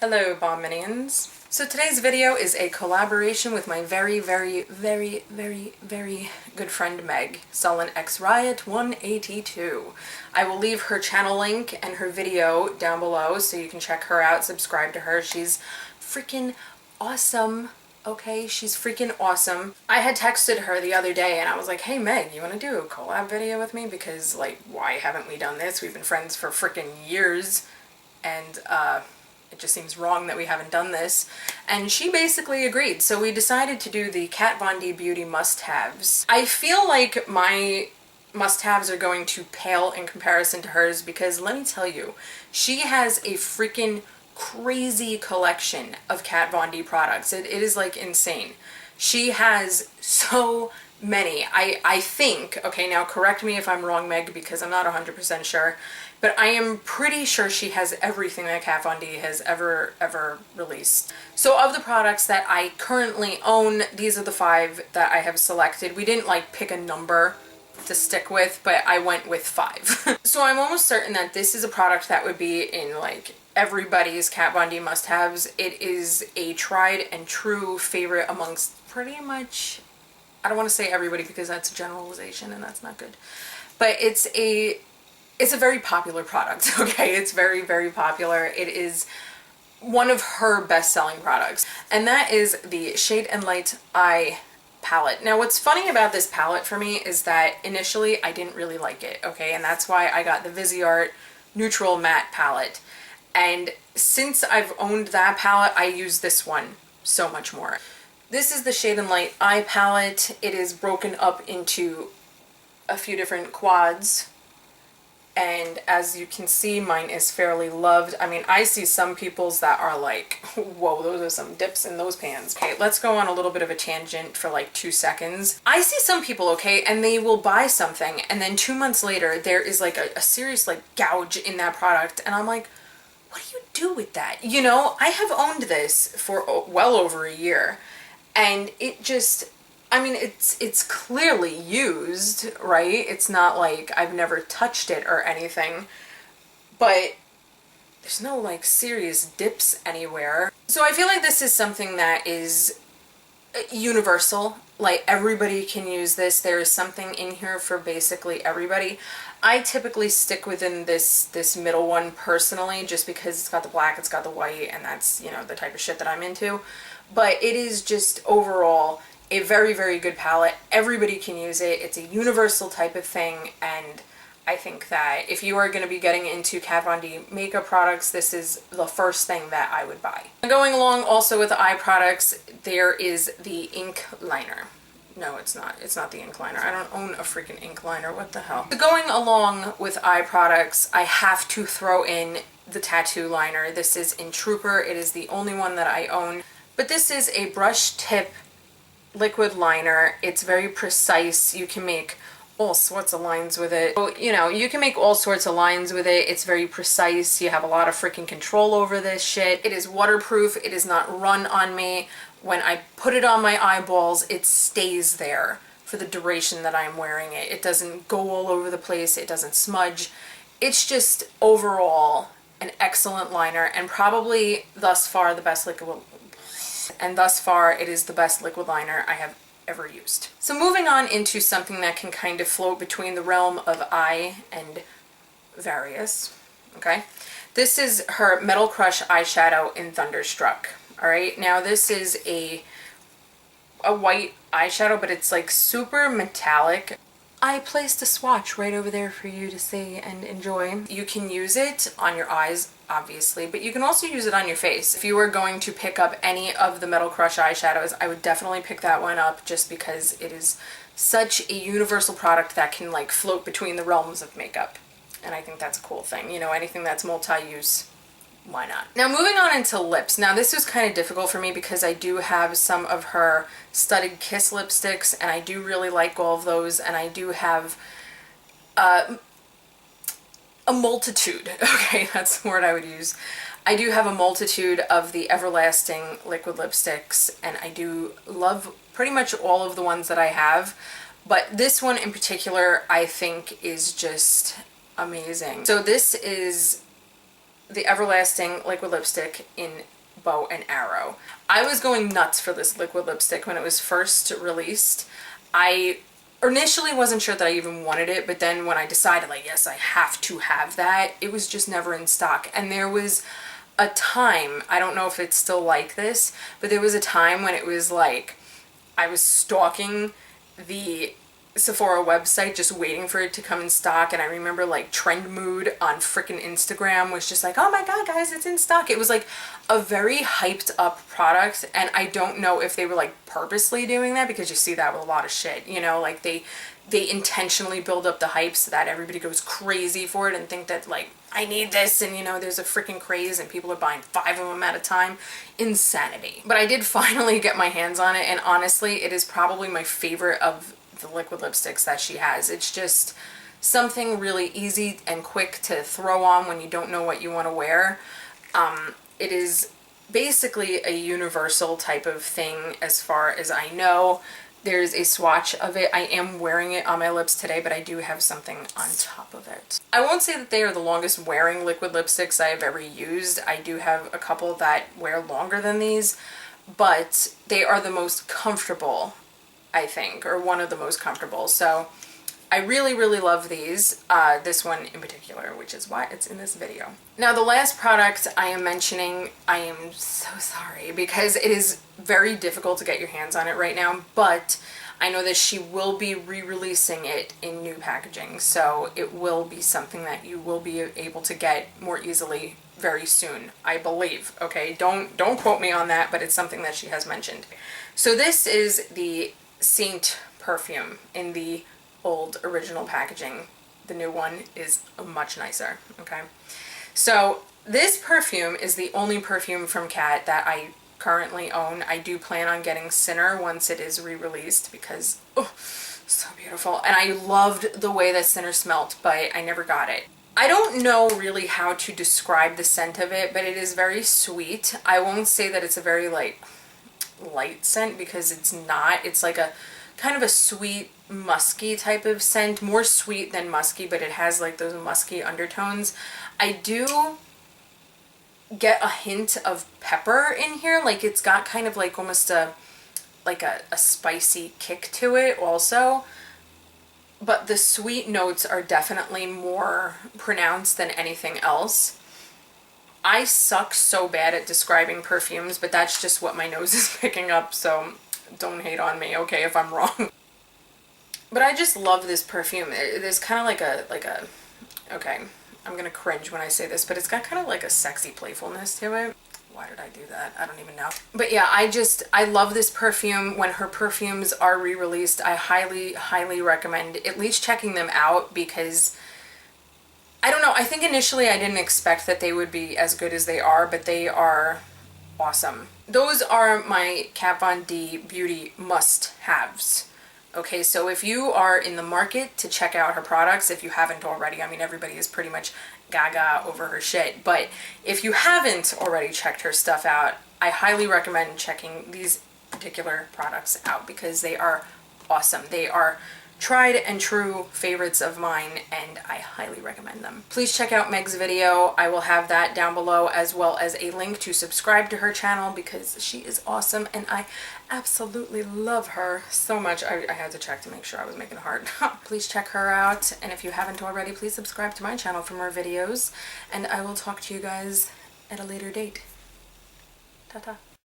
Hello, Bomb Minions. So today's video is a collaboration with my very good friend Meg, SullenxRiot182. I will leave her channel link and her video down below so you can check her out, subscribe to her. She's freaking awesome. Okay, she's freaking awesome. I had texted her the other day and I was like, hey Meg, you want to do a collab video with me? Because, like, why haven't we done this? We've been friends for freaking years and it just seems wrong that we haven't done this. And she basically agreed. So we decided to do the Kat Von D Beauty must-haves. I feel like my must-haves are going to pale in comparison to hers because let me tell you, she has a freaking crazy collection of Kat Von D products. It is like insane. She has so many. I think, okay, now correct me if I'm wrong, Meg, because I'm not 100% sure, but I am pretty sure she has everything that Kat Von D has ever released. So of the products that I currently own, these are the 5 that I have selected. We didn't like pick a number to stick with, but I went with 5. So I'm almost certain that this is a product that would be in like everybody's Kat Von D must-haves. It is a tried and true favorite amongst pretty much, I don't want to say everybody because that's a generalization and that's not good, but it's a very popular product, okay? It's very popular. It is one of her best-selling products, and that is the Shade and Light Eye palette. Now what's funny about this palette for me is that initially I didn't really like it, okay? And that's why I got the Viseart Neutral Matte palette. And since I've owned that palette, I use this one so much more. This is the Shade and Light Eye palette. It is broken up into a few different quads. And as you can see, mine is fairly loved. I mean, I see some people's that are like, whoa, those are some dips in those pans. Okay, let's go on a little bit of a tangent for like 2 seconds. I see some people, okay, and they will buy something and then 2 months later, there is like a serious like gouge in that product. And I'm like, what do you do with that? You know, I have owned this for well over a year and it just, I mean, it's clearly used, right? It's not like I've never touched it or anything, but there's no like serious dips anywhere. So I feel like this is something that is universal. Like everybody can use this. There is something in here for basically everybody. I typically stick within this middle one personally, just because it's got the black, it's got the white, and that's, you know, the type of shit that I'm into. But it is just overall a very good palette. Everybody can use it. It's a universal type of thing, and I think that if you are going to be getting into Kat Von D makeup products, this is the first thing that I would buy. Going along also with the eye products, there is the ink liner. No, it's not. It's not the ink liner. I don't own a freaking ink liner. What the hell? Going along with eye products, I have to throw in the tattoo liner. This is in Trooper. It is the only one that I own. But this is a brush tip liquid liner. It's very precise. You can make all sorts of lines with it. So, you know, you can make all sorts of lines with it. It's very precise. You have a lot of freaking control over this shit. It is waterproof. It is not run on me. When I put it on my eyeballs, it stays there for the duration that I'm wearing it. It doesn't go all over the place. It doesn't smudge. It's just overall an excellent liner, and probably thus far the best liquid. And thus far it is the best liquid liner I have ever used. So moving on into something that can kind of float between the realm of eye and various, okay? This is her Metal Crush eyeshadow in Thunderstruck. All right, now this is a white eyeshadow, but it's like super metallic. I placed a swatch right over there for you to see and enjoy. You can use it on your eyes, obviously, but you can also use it on your face. If you were going to pick up any of the Metal Crush eyeshadows, I would definitely pick that one up just because it is such a universal product that can like float between the realms of makeup. And I think that's a cool thing. You know, anything that's multi-use, why not? Now moving on into lips. Now this was kind of difficult for me because I do have some of her Studded Kiss lipsticks and I do really like all of those, and I do have a multitude, okay, that's the word I would use. I do have a multitude of the Everlasting liquid lipsticks, and I do love pretty much all of the ones that I have, but this one in particular I think is just amazing. So this is the Everlasting liquid lipstick in Bow and Arrow. I was going nuts for this liquid lipstick when it was first released. I initially wasn't sure that I even wanted it, but then when I decided, like, yes, I have to have that, it was just never in stock. And there was a time, I don't know if it's still like this, but there was a time when it was like I was stalking the Sephora website just waiting for it to come in stock. And I remember like Trend Mood on freaking Instagram was just like, oh my god guys, it's in stock. It was like a very hyped up product, and I don't know if they were like purposely doing that, because you see that with a lot of shit, you know, like they intentionally build up the hype so that everybody goes crazy for it and think that like, I need this, and you know, there's a freaking craze and people are buying 5 of them at a time. Insanity. But I did finally get my hands on it, and honestly it is probably my favorite of the liquid lipsticks that she has. It's just something really easy and quick to throw on when you don't know what you want to wear. It is basically a universal type of thing as far as I know. There's a swatch of it. I am wearing it on my lips today, but I do have something on top of it. I won't say that they are the longest wearing liquid lipsticks I have ever used. I do have a couple that wear longer than these, but they are the most comfortable, I think, or one of the most comfortable. So I really, really love these, this one in particular, which is why it's in this video. Now, the last product I am mentioning, I am so sorry because it is very difficult to get your hands on it right now, but I know that she will be re-releasing it in new packaging, so it will be something that you will be able to get more easily very soon, I believe. Okay, don't quote me on that, but it's something that she has mentioned. So this is the Saint Perfume in the old original packaging. The new one is much nicer. Okay, so this perfume is the only perfume from Kat that I currently own. I do plan on getting Sinner once it is re-released because, oh, so beautiful. And I loved the way that Sinner smelled, but I never got it. I don't know really how to describe the scent of it, but it is very sweet. I won't say that it's a very like light scent because it's not. It's like a kind of a sweet musky type of scent, more sweet than musky, but it has like those musky undertones. I do get a hint of pepper in here, like it's got kind of like almost a spicy kick to it also, but the sweet notes are definitely more pronounced than anything else. I suck so bad at describing perfumes, but that's just what my nose is picking up, so don't hate on me, okay, if I'm wrong. But I just love this perfume. There's kind of like a, okay, I'm gonna cringe when I say this, but it's got kind of like a sexy playfulness to it. Why did I do that? I don't even know. But yeah, I love this perfume. When her perfumes are re-released, I highly, highly recommend at least checking them out, because I don't know, I think initially I didn't expect that they would be as good as they are, but they are awesome. Those are my Kat Von D beauty must-haves. Okay, so if you are in the market to check out her products, if you haven't already, I mean, everybody is pretty much gaga over her shit, but if you haven't already checked her stuff out, I highly recommend checking these particular products out because they are awesome. They are tried and true favorites of mine, and I highly recommend them. Please check out Meg's video. I will have that down below, as well as a link to subscribe to her channel because she is awesome and I absolutely love her so much. I had to check to make sure I was making a heart. Please check her out, and if you haven't already, please subscribe to my channel for more videos, and I will talk to you guys at a later date. Ta-ta.